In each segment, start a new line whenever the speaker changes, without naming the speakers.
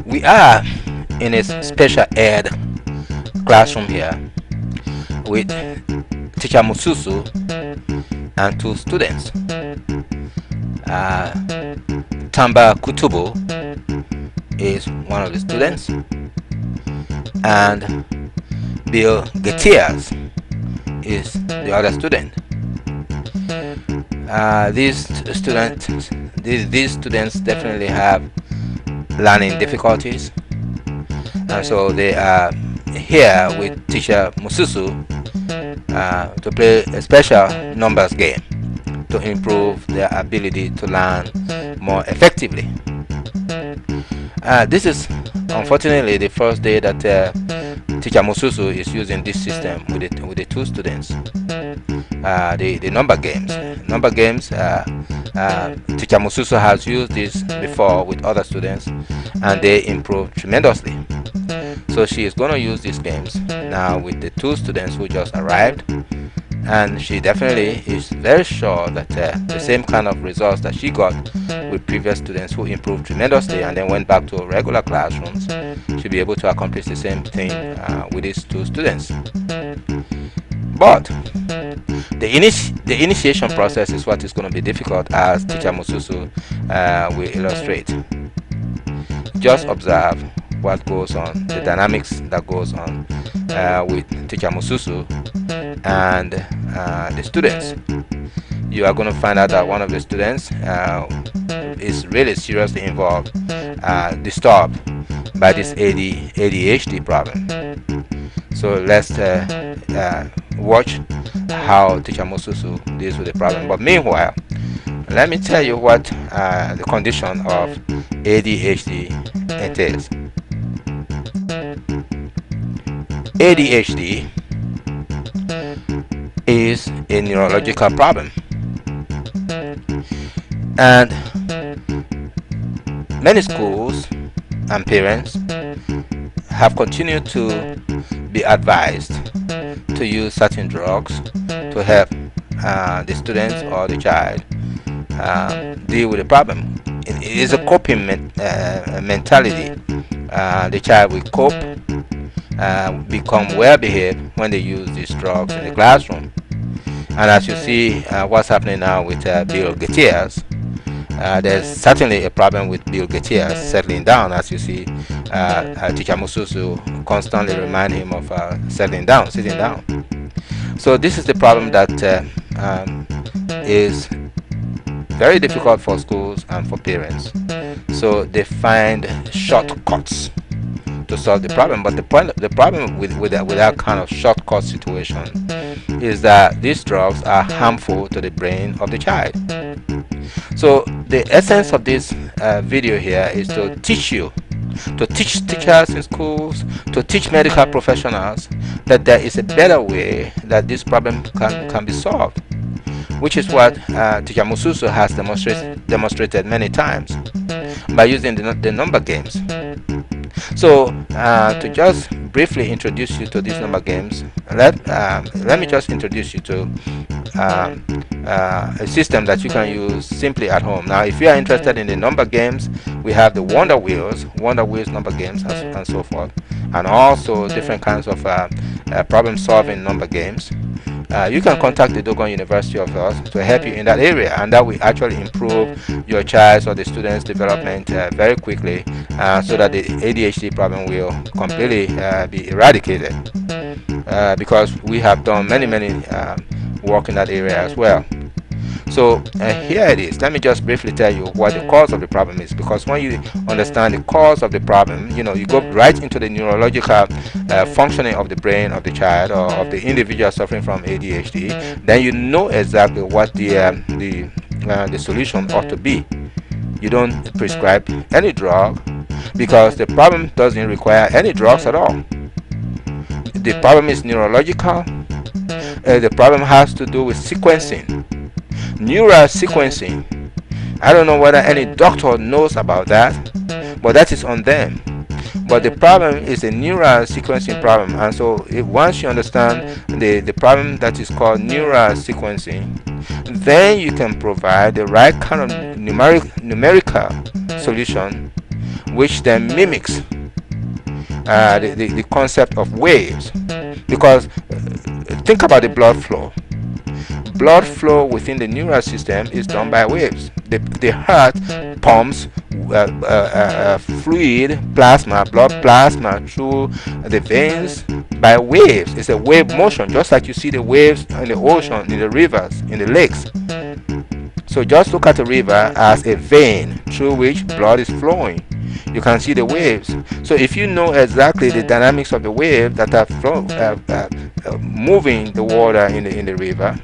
We are in a special ed classroom here with teacher Mususu and two students. Tamba Kutubu is one of the students, and Bill Getias is the other student. These students definitely have learning difficulties, and so they are here with teacher Mususu to play a special numbers game to improve their ability to learn more effectively. This is unfortunately the first day that teacher Mususu is using this system with the two students. The number games. Teacher Mususu has used this before with other students, and they improved tremendously. So she is going to use these games now with the two students who just arrived, and she definitely is very sure that the same kind of results that she got with previous students who improved tremendously and then went back to regular classrooms, she'll be able to accomplish the same thing with these two students. But the initiation process is what is going to be difficult, as teacher Mususu will illustrate. Just observe what goes on, the dynamics that goes on with teacher Mususu and the students. You are going to find out that one of the students is really seriously involved, disturbed by this ADHD problem. So let's watch how teacher Mususu deals with the problem. But meanwhile, let me tell you what the condition of ADHD entails. ADHD is a neurological problem, and many schools and parents have continued to be advised to use certain drugs to help the students or the child deal with the problem. It is a coping mentality. The child will cope, become well behaved when they use these drugs in the classroom. And as you see what's happening now with Bill Getias, there's certainly a problem with Bill Getias settling down. As you see, teacher Mususu constantly remind him of sitting down. So this is the problem that is very difficult for schools and for parents. So they find shortcuts to solve the problem. But the problem with that kind of shortcut situation is that these drugs are harmful to the brain of the child. So the essence of this video here is to teach you, to teach teachers in schools, to teach medical professionals that there is a better way that this problem can be solved, which is what teacher Mususu has demonstrated many times by using the number games. So to just briefly introduce you to these number games, let me just introduce you to a system that you can use simply at home. Now, if you are interested in the number games, we have the Wonder Wheels number games, and so forth, and also different kinds of problem-solving number games. You can contact the Dogon University of us to help you in that area, and that will actually improve your child's or the student's development very quickly, so that the ADHD problem will completely be eradicated, because we have done many work in that area as well. So here it is. Let me just briefly tell you what the cause of the problem is, because when you understand the cause of the problem, you go right into the neurological functioning of the brain of the child or of the individual suffering from ADHD. Then you know exactly what the solution ought to be. You don't prescribe any drug, because the problem doesn't require any drugs at all. The problem is neurological. The problem has to do with sequencing, neural sequencing. I don't know whether any doctor knows about that, but that is on them. But the problem is a neural sequencing problem, and so once you understand the problem that is called neural sequencing, then you can provide the right kind of numerical solution which then mimics the concept of waves. Because think about the blood flow. Blood flow within the neural system is done by waves. The heart pumps fluid, plasma, blood plasma through the veins by waves. It's a wave motion, just like you see the waves in the ocean, in the rivers, in the lakes. So just look at a river as a vein through which blood is flowing. You can see the waves. So if you know exactly the dynamics of the wave that are moving the water in the river,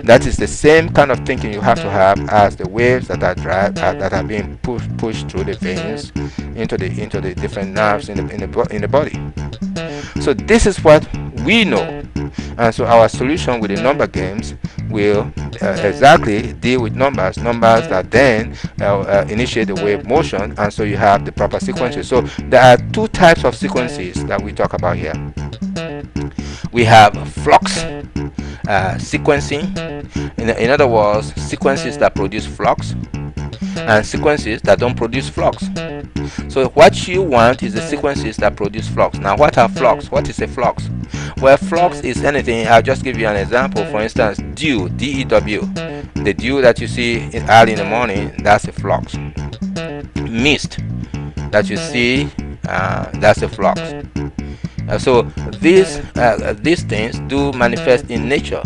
that is the same kind of thinking you have to have as the waves that are being pushed through the veins into the different nerves in the body. So this is what we know, and so our solution with the number games will exactly deal with numbers that then initiate the wave motion, and so you have the proper sequences. So there are two types of sequences that we talk about here. We have flux sequencing, in other words, sequences that produce flux, and sequences that don't produce flux. So what you want is the sequences that produce flux. Now, what are flux? What is a flux? Well, flux is anything. I'll just give you an example. For instance, dew, D-E-W. The dew that you see early in the morning, that's a flux. Mist that you see, that's a flux. So these things do manifest in nature.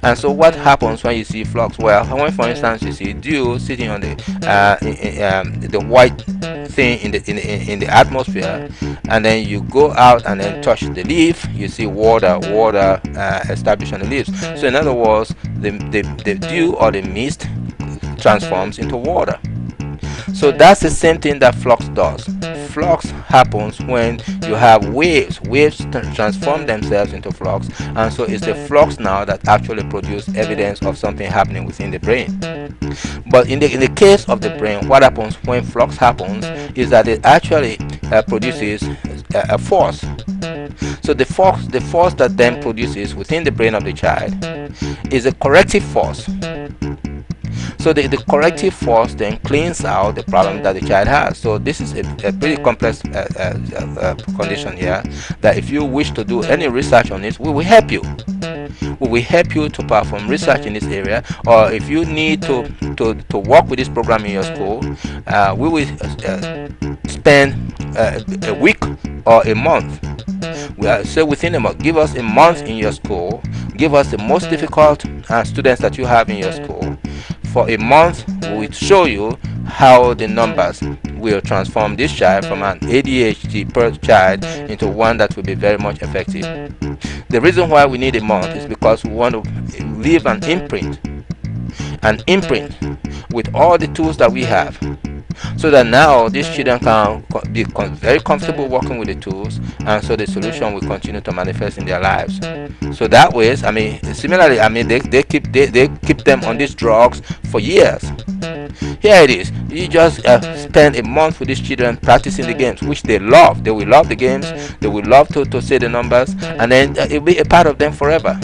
And so what happens when you see flux? Well, when for instance you see dew sitting on the white thing in the atmosphere, and then you go out and then touch the leaf, you see water established on the leaves. So in other words, the dew or the mist transforms into water. So that's the same thing that flux does. Flux happens when you have waves. Waves transform themselves into flux, and so it's the flux now that actually produces evidence of something happening within the brain. But in the case of the brain, what happens when flux happens is that it actually produces a force. So the force that then produces within the brain of the child is a corrective force. So the corrective force then cleans out the problem that the child has. So this is a pretty complex condition here, that if you wish to do any research on this, we will help you. We will help you to perform research in this area, or if you need to work with this program in your school, we will spend a week or a month. So within a month, give us a month in your school, give us the most difficult students that you have in your school. For a month, we will show you how the numbers will transform this child from an ADHD per child into one that will be very much effective. The reason why we need a month is because we want to leave an imprint with all the tools that we have, so that now these children can be very comfortable working with the tools, and so the solution will continue to manifest in their lives. So that way, I mean, similarly, I mean, they keep them on these drugs for years. Here it is. You just spend a month with these children practicing the games, which they love. They will love the games. They will love to say the numbers, and then it will be a part of them forever.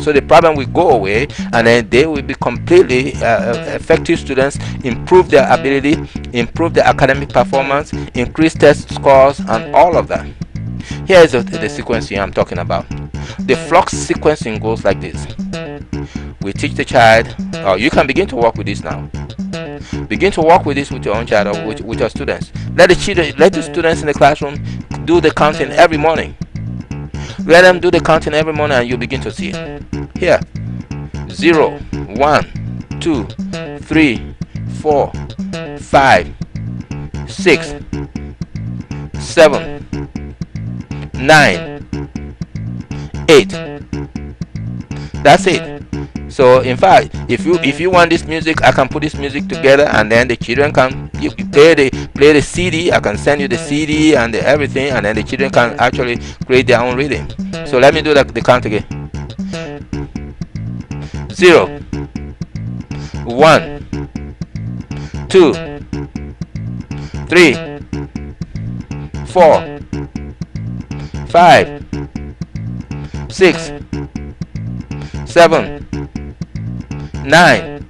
So the problem will go away, and then they will be completely effective students, improve their ability, improve their academic performance, increase test scores, and all of that. Here is the sequencing I'm talking about. The flux sequencing goes like this. We teach the child, or you can begin to work with this now. Begin to work with this with your own child, or with your students. Let the students in the classroom do the counting every morning. Let them do the counting every morning, and you begin to see it. Here, 0, 1, 2, 3, 4, 5, 6, 7, 9, 8. That's it. So in fact, if you want this music, I can put this music together, and then the children can play the CD. I can send you the CD and everything, and then the children can actually create their own rhythm. So let me do the count again. 0, 1, 2, 3, 4, 5, 6, 7, 9,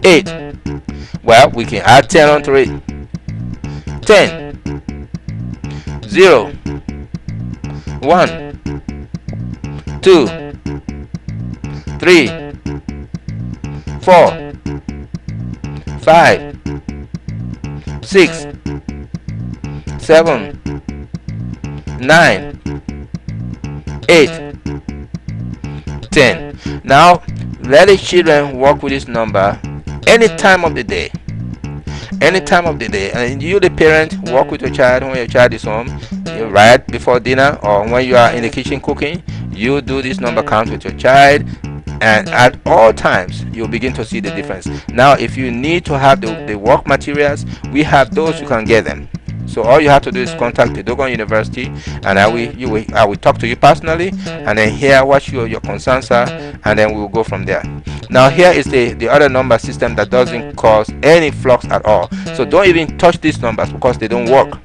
8. Well, we can add 10 onto it. 10, 0, 1, 2, 3, 4, 5, 6, 7, 9, 8, 10. Now let the children work with this number any time of the day. Any time of the day. And you, the parent, work with your child when your child is home, right before dinner, or when you are in the kitchen cooking. You do this number count with your child, and at all times you'll begin to see the difference. Now if you need to have the work materials, we have those. You can get them. So all you have to do is contact the Dogon University, and I will talk to you personally, and then hear what your concerns are, and then we will go from there. Now here is the other number system that doesn't cause any flux at all. So don't even touch these numbers because they don't work.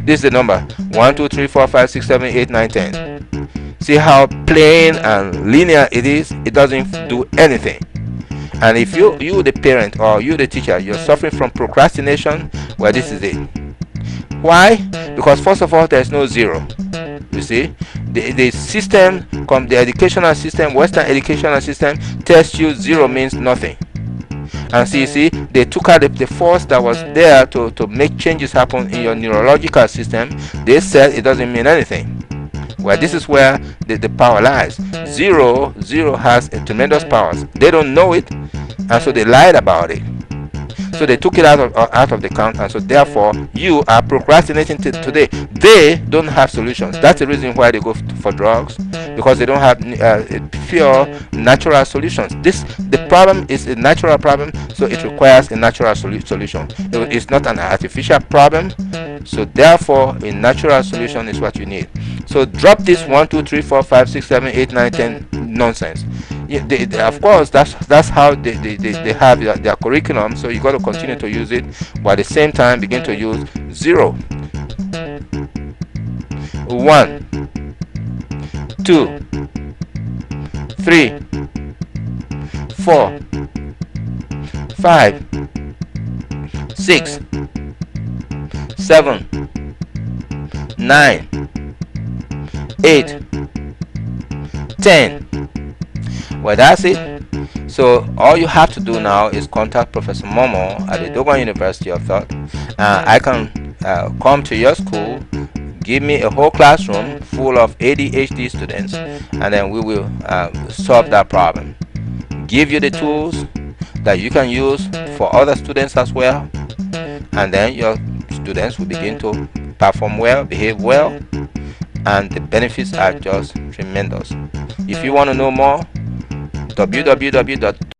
This is the number 1, 2, 3, 4, 5, 6, 7, 8, 9, 10. See how plain and linear it is? It doesn't do anything. And if you the parent or you the teacher, you're suffering from procrastination, well, this is it. Why? Because first of all, there's no zero. You see, the system, the educational system, Western educational system, tells you zero means nothing. And so you see, they took out the force that was there to make changes happen in your neurological system. They said it doesn't mean anything. Well, this is where the power lies. Zero has a tremendous powers. They don't know it, and so they lied about it. So they took it out of the count, and so therefore you are procrastinating today. They don't have solutions. That's the reason why they go for drugs, because they don't have pure natural solutions. The problem is a natural problem, so it requires a natural solution. It's not an artificial problem, so therefore a natural solution is what you need. So drop this 1, 2, 3, 4, 5, 6, 7, 8, 9, 10 nonsense. Of course, that's how they have their curriculum, so you got to continue to use it, but at the same time begin to use 0, 1, 2, 3, 4, 5, 6, 7, 9, 8, 10. Well, that's it. So all you have to do now is contact Professor Momo at the Dogon University of Thought. I can come to your school, give me a whole classroom full of ADHD students, and then we will solve that problem. Give you the tools that you can use for other students as well, and then your students will begin to perform well, behave well, and the benefits are just tremendous. If you want to know more, www.dogon.org.